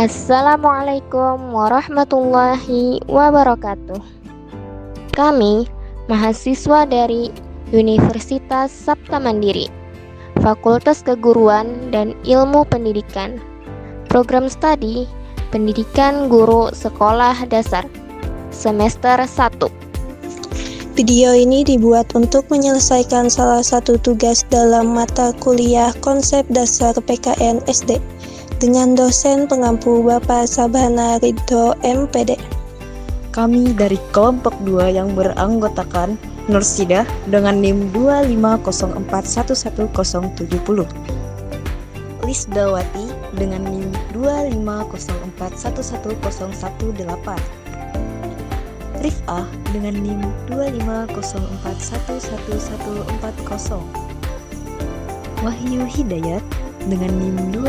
Assalamualaikum warahmatullahi wabarakatuh. Kami mahasiswa dari Universitas Sabta Mandiri, Fakultas Keguruan dan Ilmu Pendidikan, Program Studi Pendidikan Guru Sekolah Dasar, Semester 1. Video ini dibuat untuk menyelesaikan salah satu tugas dalam mata kuliah Konsep Dasar PKN SD dengan dosen pengampu Bapak Sabhana Ridho MPD. Kami dari kelompok 2 yang beranggotakan Nursidah dengan NIM 250411070, Lisdawati dengan NIM 250411018, Rif'ah dengan NIM 250411140, Wahyu Hidayat dengan NIM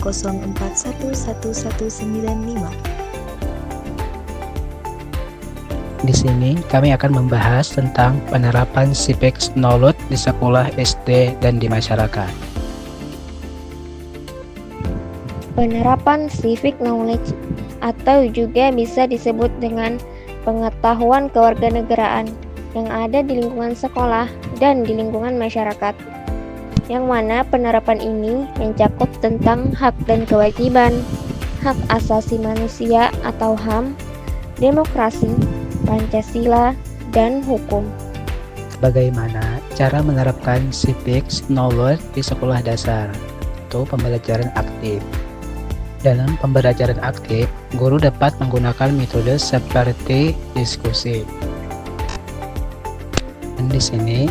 250411195. Di sini kami akan membahas tentang penerapan civic knowledge di sekolah SD dan di masyarakat. Penerapan civic knowledge atau juga bisa disebut dengan pengetahuan kewarganegaraan yang ada di lingkungan sekolah dan di lingkungan masyarakat, yang mana penerapan ini mencakup tentang hak dan kewajiban, hak asasi manusia atau HAM, demokrasi, Pancasila, dan hukum. Bagaimana cara menerapkan civic knowledge di sekolah dasar? Itu pembelajaran aktif. Dalam pembelajaran aktif, guru dapat menggunakan metode seperti diskusi. Dan di sini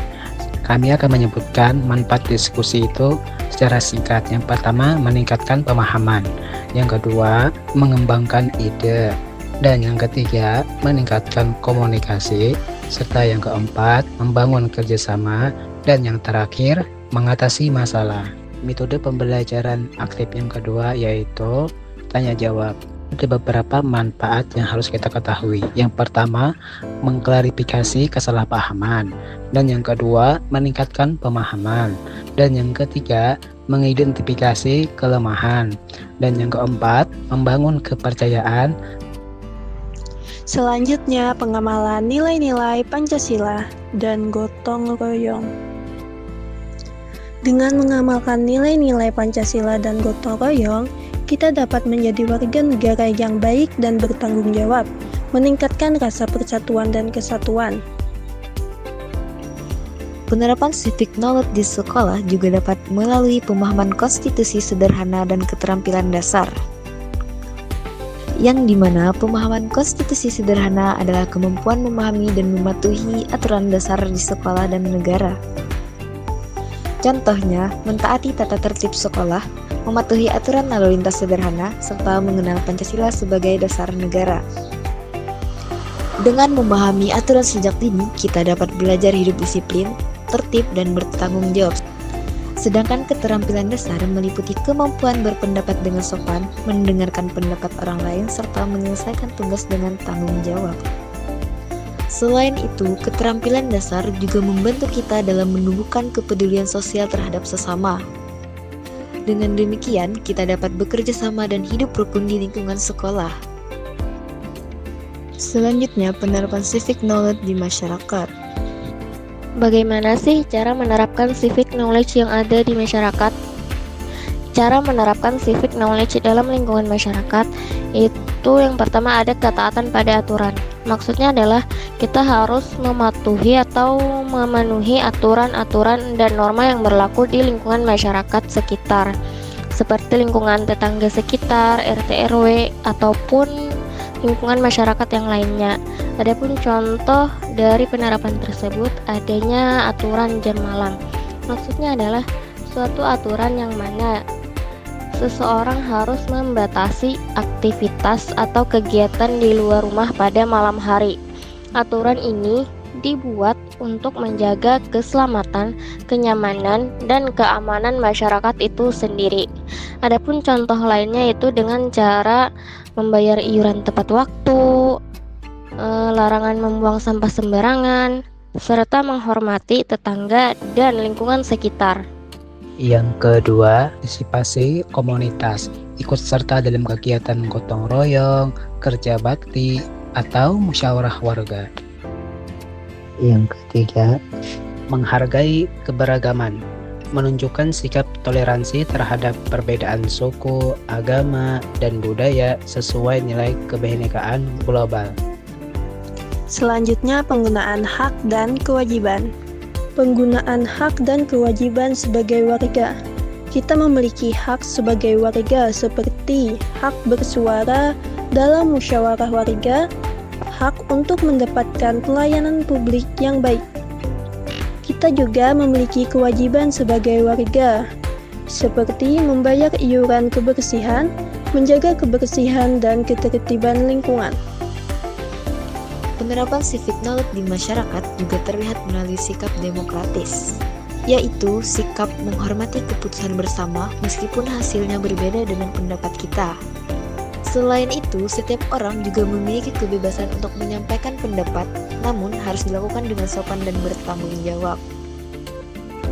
kami akan menyebutkan manfaat diskusi itu secara singkat. Yang pertama, meningkatkan pemahaman. Yang kedua, mengembangkan ide. Dan yang ketiga, meningkatkan komunikasi. Serta yang keempat, membangun kerjasama. Dan yang terakhir, mengatasi masalah. Metode pembelajaran aktif yang kedua yaitu tanya jawab. Ada beberapa manfaat yang harus kita ketahui. Yang pertama, mengklarifikasi kesalahpahaman. Dan yang kedua, meningkatkan pemahaman. Dan yang ketiga, mengidentifikasi kelemahan. Dan yang keempat, membangun kepercayaan. Selanjutnya, pengamalan nilai-nilai Pancasila dan gotong royong. Dengan mengamalkan nilai-nilai Pancasila dan gotong royong, kita dapat menjadi warga negara yang baik dan bertanggung jawab, meningkatkan rasa persatuan dan kesatuan. Penerapan civic knowledge di sekolah juga dapat melalui pemahaman konstitusi sederhana dan keterampilan dasar, yang dimana pemahaman konstitusi sederhana adalah kemampuan memahami dan mematuhi aturan dasar di sekolah dan negara. Contohnya, mentaati tata tertib sekolah, mematuhi aturan lalu lintas sederhana, serta mengenal Pancasila sebagai dasar negara. Dengan memahami aturan sejak dini, kita dapat belajar hidup disiplin, tertib, dan bertanggung jawab. Sedangkan keterampilan dasar meliputi kemampuan berpendapat dengan sopan, mendengarkan pendapat orang lain, serta menyelesaikan tugas dengan tanggung jawab. Selain itu, keterampilan dasar juga membantu kita dalam menumbuhkan kepedulian sosial terhadap sesama. Dengan demikian, kita dapat bekerja sama dan hidup rukun di lingkungan sekolah. Selanjutnya, penerapan civic knowledge di masyarakat. Bagaimana sih cara menerapkan civic knowledge yang ada di masyarakat? Cara menerapkan civic knowledge dalam lingkungan masyarakat itu yang pertama ada ketaatan pada aturan. Maksudnya adalah kita harus mematuhi atau memenuhi aturan-aturan dan norma yang berlaku di lingkungan masyarakat sekitar, seperti lingkungan tetangga sekitar, RT RW, ataupun lingkungan masyarakat yang lainnya. Adapun contoh dari penerapan tersebut adanya aturan jam malam. Maksudnya adalah suatu aturan yang mana seseorang harus membatasi aktivitas atau kegiatan di luar rumah pada malam hari. Aturan ini dibuat untuk menjaga keselamatan, kenyamanan, dan keamanan masyarakat itu sendiri. Adapun contoh lainnya itu dengan cara membayar iuran tepat waktu, larangan membuang sampah sembarangan, serta menghormati tetangga dan lingkungan sekitar. Yang kedua, partisipasi komunitas, ikut serta dalam kegiatan gotong royong, kerja bakti, atau musyawarah warga. Yang ketiga, menghargai keberagaman, menunjukkan sikap toleransi terhadap perbedaan suku, agama, dan budaya sesuai nilai kebinekaan global. Selanjutnya, penggunaan hak dan kewajiban. Penggunaan hak dan kewajiban sebagai warga. Kita memiliki hak sebagai warga seperti hak bersuara dalam musyawarah warga, hak untuk mendapatkan pelayanan publik yang baik. Kita juga memiliki kewajiban sebagai warga, seperti membayar iuran kebersihan, menjaga kebersihan dan ketertiban lingkungan. Penerapan civic knowledge di masyarakat juga terlihat melalui sikap demokratis, yaitu sikap menghormati keputusan bersama meskipun hasilnya berbeda dengan pendapat kita. Selain itu, setiap orang juga memiliki kebebasan untuk menyampaikan pendapat, namun harus dilakukan dengan sopan dan bertanggung jawab.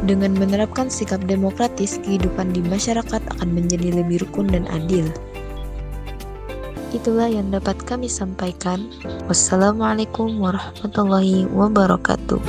Dengan menerapkan sikap demokratis, kehidupan di masyarakat akan menjadi lebih rukun dan adil. Itulah yang dapat kami sampaikan. Wassalamualaikum warahmatullahi wabarakatuh.